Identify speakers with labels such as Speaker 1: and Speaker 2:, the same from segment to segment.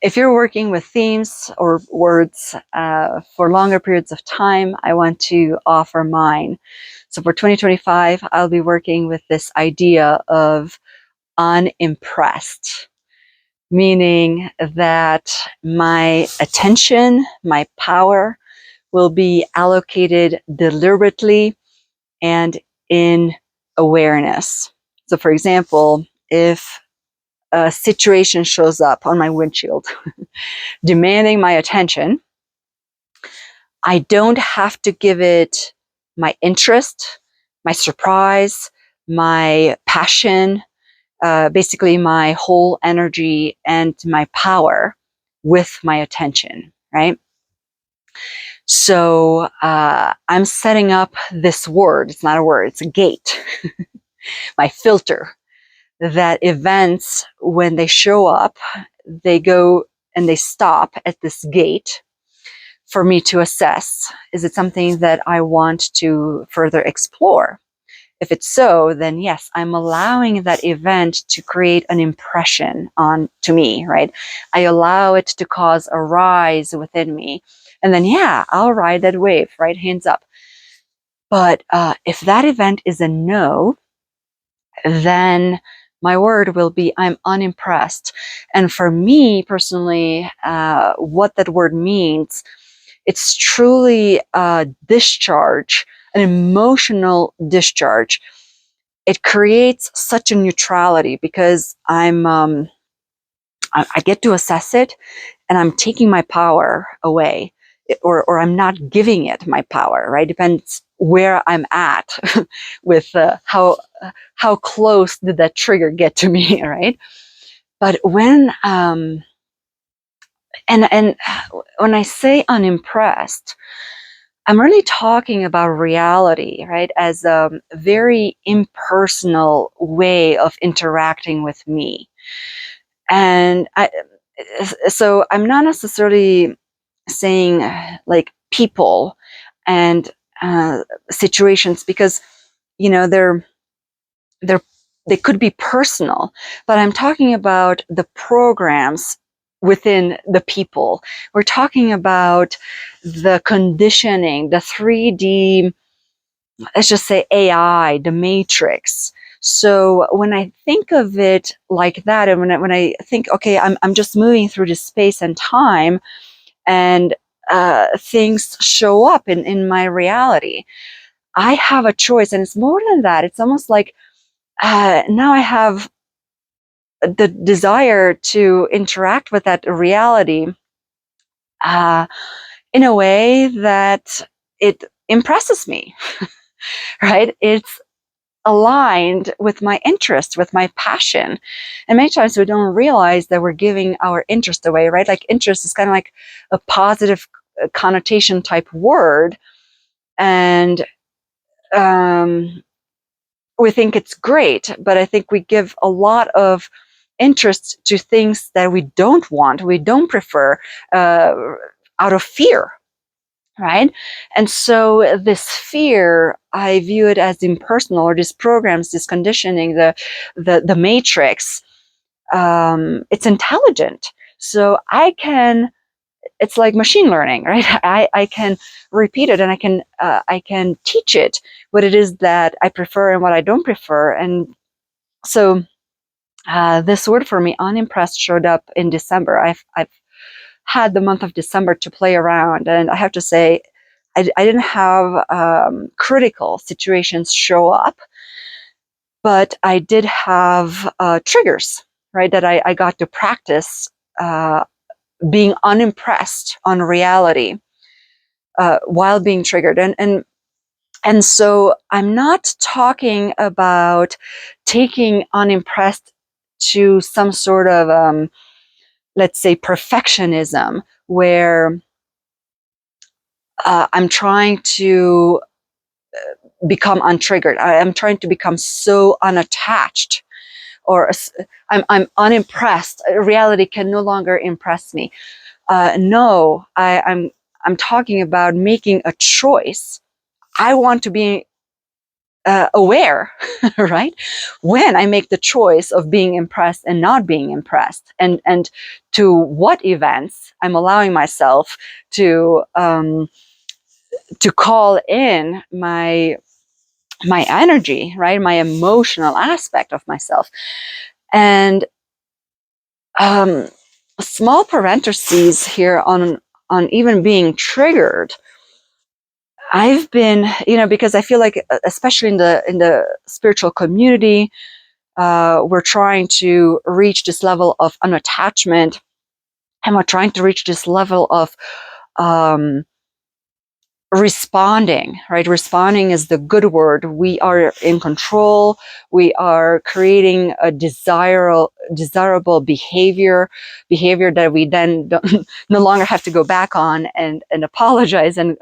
Speaker 1: If you're working with themes or words for longer periods of time, I want to offer mine. So for 2025, I'll be working with this idea of unimpressed, meaning that my attention, my power will be allocated deliberately and in awareness. So for example, if a situation shows up on my windshield demanding my attention, I don't have to give it my interest, my surprise, my passion, basically my whole energy and my power with my attention, right? So I'm setting up this word. It's not a word, it's a gate, my filter, that events, when they show up, they go and they stop at this gate for me to assess. Is it something that I want to further explore? If it's so, then yes, I'm allowing that event to create an impression on to me, right? I allow it to cause a rise within me. And then, yeah, I'll ride that wave, right? Hands up. But if that event is a no, then my word will be, I'm unimpressed. And for me personally, what that word means, it's truly a discharge, an emotional discharge. It creates such a neutrality because I get to assess it, and I'm taking my power away, or I'm not giving it my power, right? Depends where I'm at with how close did that trigger get to me, right? But and when I say unimpressed, I'm really talking about reality, right? As a very impersonal way of interacting with me. And so I'm not necessarily saying like people and situations, because, you know, they're they could be personal, but I'm talking about the programs within the people. We're talking about the conditioning, the 3D, let's just say AI, the matrix. So when I think of it like that, and when I think, okay, I'm just moving through this space and time, and things show up in my reality, I have a choice. And it's more than that. It's almost like now I have the desire to interact with that reality uh, in a way that it impresses me, right? It's aligned with my interest, with my passion. And many times we don't realize that we're giving our interest away, right? Like interest is kind of like a positive connotation type word. And we think it's great, but I think we give a lot of interest to things that we don't want, we don't prefer, out of fear, right? And so this fear, I view it as impersonal, or these programs, this conditioning, the matrix. It's intelligent, so it's like machine learning, right? I can repeat it, and I can teach it what it is that I prefer and what I don't prefer. And so this word for me, unimpressed, showed up in December. I've had the month of December to play around, and I have to say, I didn't have critical situations show up, but I did have triggers, right? That I got to practice being unimpressed on reality while being triggered. And so I'm not talking about taking unimpressed to some sort of, let's say, perfectionism, where I'm trying to become untriggered. I'm trying to become so unattached, or I'm unimpressed. Reality can no longer impress me. No, I'm talking about making a choice. I want to be aware, right? When I make the choice of being impressed and not being impressed, and to what events I'm allowing myself to call in my energy, right? My emotional aspect of myself. And small parentheses here on even being triggered. I've been, because I feel like, especially in the spiritual community, we're trying to reach this level of unattachment, and we're trying to reach this level of um, responding, right? Responding is the good word. We are in control. We are creating a desirable behavior that we then no longer have to go back on and apologize, and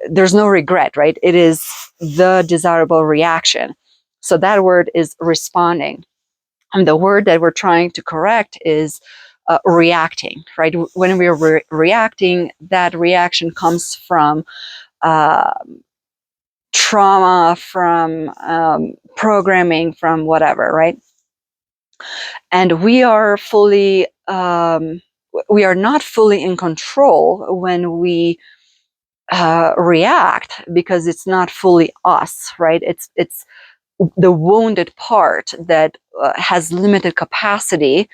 Speaker 1: there's no regret, right? It is the desirable reaction. So that word is responding. And the word that we're trying to correct is reacting, right? When we're reacting, that reaction comes from uh, trauma, from programming, from whatever, right? And we are not fully in control when we react, because it's not fully us, right? It's the wounded part that has limited capacity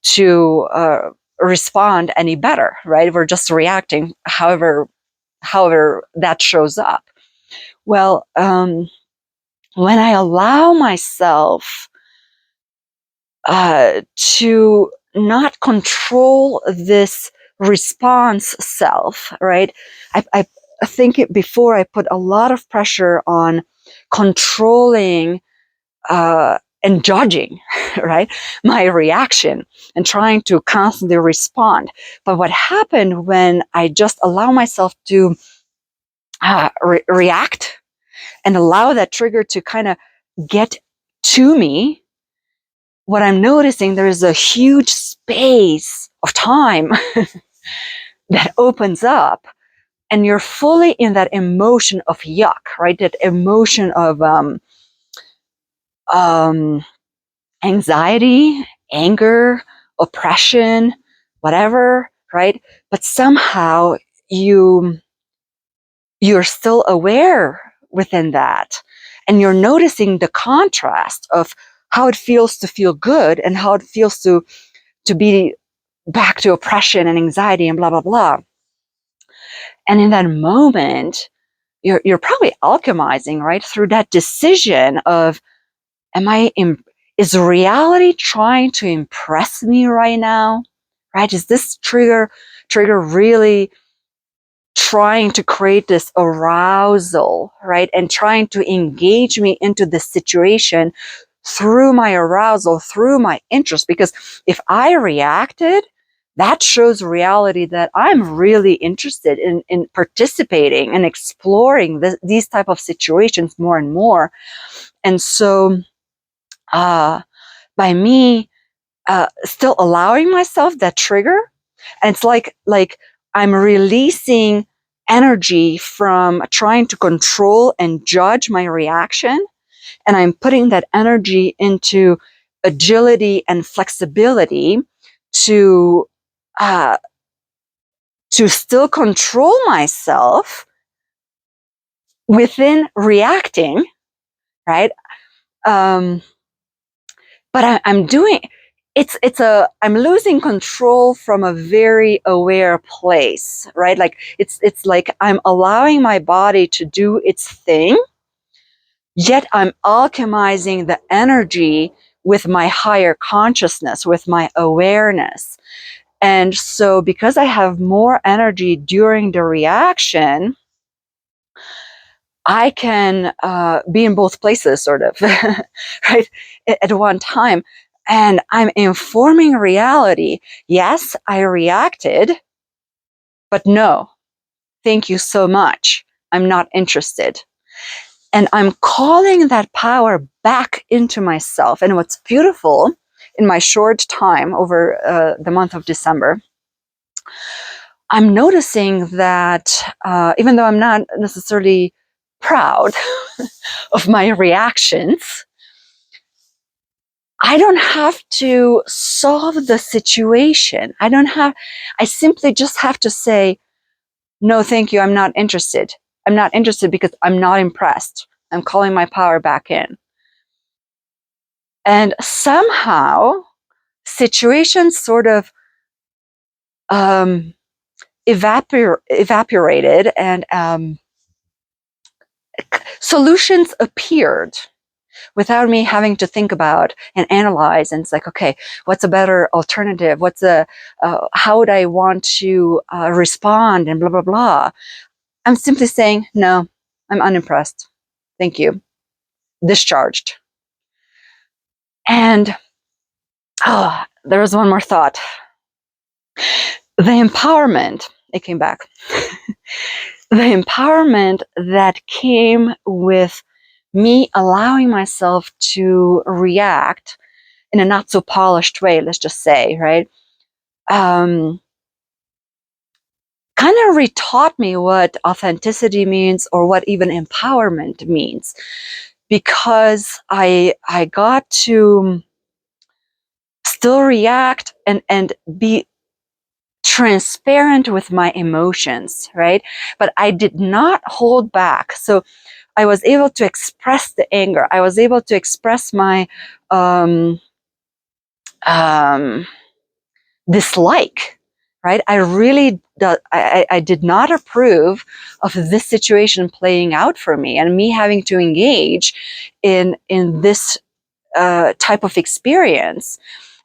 Speaker 1: to respond any better, right? We're just reacting however that shows up. Well, when I allow myself to not control this response self, right? I think before I put a lot of pressure on controlling and judging, right, my reaction, and trying to constantly respond. But what happened when I just allow myself to react and allow that trigger to kind of get to me, what I'm noticing, there is a huge space of time that opens up, and you're fully in that emotion of yuck, right? That emotion of um, anxiety, anger, oppression, whatever, right? But somehow you you're still aware within that, and you're noticing the contrast of how it feels to feel good and how it feels to be back to oppression and anxiety and blah blah blah. And in that moment, you're probably alchemizing, right, through that decision of, is reality trying to impress me right now, right? Is this trigger really trying to create this arousal, right? And trying to engage me into this situation through my arousal, through my interest? Because if I reacted, that shows reality that I'm really interested in participating and exploring these type of situations more and more. And so by me still allowing myself that trigger, and it's like I'm releasing energy from trying to control and judge my reaction, and I'm putting that energy into agility and flexibility to uh, to still control myself within reacting, right? Um, but I'm doing I'm losing control from a very aware place, right? Like it's like I'm allowing my body to do its thing, yet I'm alchemizing the energy with my higher consciousness, with my awareness. And so because I have more energy during the reaction, I can be in both places, sort of, right, at one time. And I'm informing reality. Yes, I reacted, but no, thank you so much. I'm not interested. And I'm calling that power back into myself. And what's beautiful, in my short time over the month of December, I'm noticing that even though I'm not necessarily proud of my reactions, I don't have to solve the situation. I simply just have to say, no, thank you, I'm not interested. I'm not interested because I'm not impressed. I'm calling my power back in. And somehow, situations sort of evaporated, and solutions appeared without me having to think about and analyze. And it's like, okay, what's a better alternative? How would I want to respond, and blah, blah, blah. I'm simply saying, no, I'm unimpressed. Thank you. Discharged. And there was one more thought. The empowerment, it came back. The empowerment that came with me allowing myself to react in a not so polished way, let's just say, right? Kind of retaught me what authenticity means, or what even empowerment means, because I got to still react and be transparent with my emotions, right? But I did not hold back. So I was able to express the anger. I was able to express my dislike, right? I did not approve of this situation playing out for me, and me having to engage in this type of experience.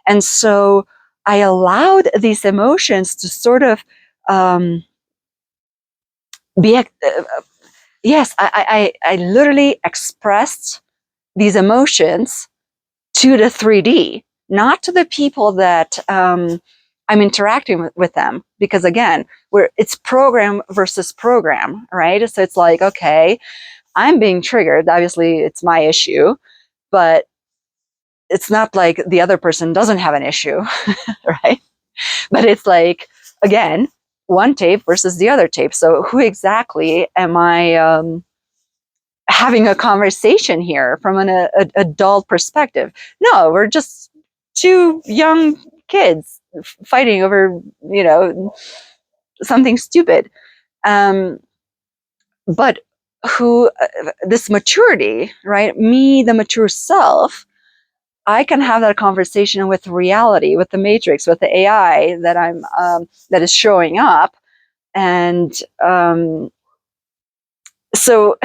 Speaker 1: And so I allowed these emotions to sort of be. Yes, I literally expressed these emotions to the 3D, not to the people that I'm interacting with them. Because again, it's program versus program, right? So it's like, okay, I'm being triggered. Obviously, it's my issue, but it's not like the other person doesn't have an issue, right? But it's like, again, one tape versus the other tape. So who exactly am I having a conversation here from an adult perspective? No, we're just two young kids fighting over, something stupid. But this maturity, right? Me, the mature self, I can have that conversation with reality, with the matrix, with the AI that is showing up. And so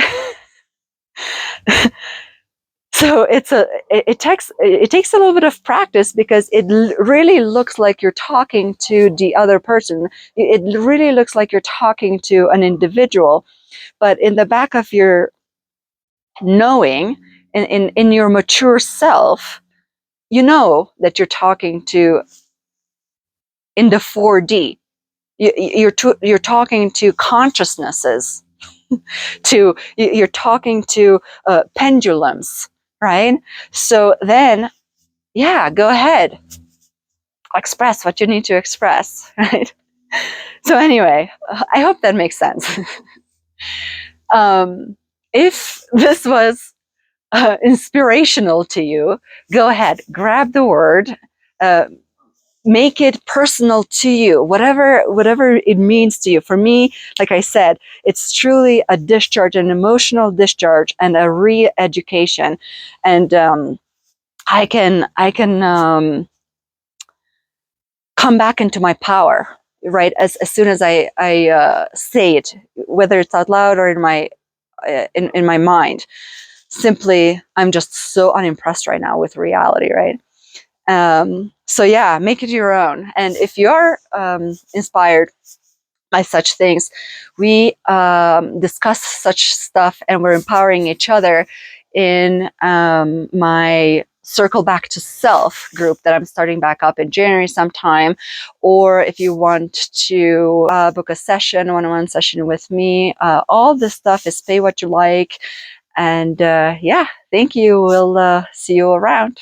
Speaker 1: so it takes a little bit of practice, because it really looks like you're talking to the other person. It really looks like you're talking to an individual, but in the back of your knowing, in your mature self, you know that you're talking to, in the 4D. You're talking to consciousnesses, you're talking to pendulums, right? So then, yeah, go ahead, express what you need to express, right? So anyway, I hope that makes sense. If this was inspirational to you, go ahead, grab the word, uh, make it personal to you, whatever it means to you. For me, like I said, it's truly a discharge, an emotional discharge, and a re-education. And I can come back into my power, right? As soon as I say it, whether it's out loud or in my mind. Simply, I'm just so unimpressed right now with reality, right? So yeah, make it your own. And if you're inspired by such things, we discuss such stuff, and we're empowering each other in my Circle Back to Self group that I'm starting back up in January sometime. Or if you want to book a session, one-on-one session with me, all this stuff is pay what you like. And yeah, thank you. We'll see you around.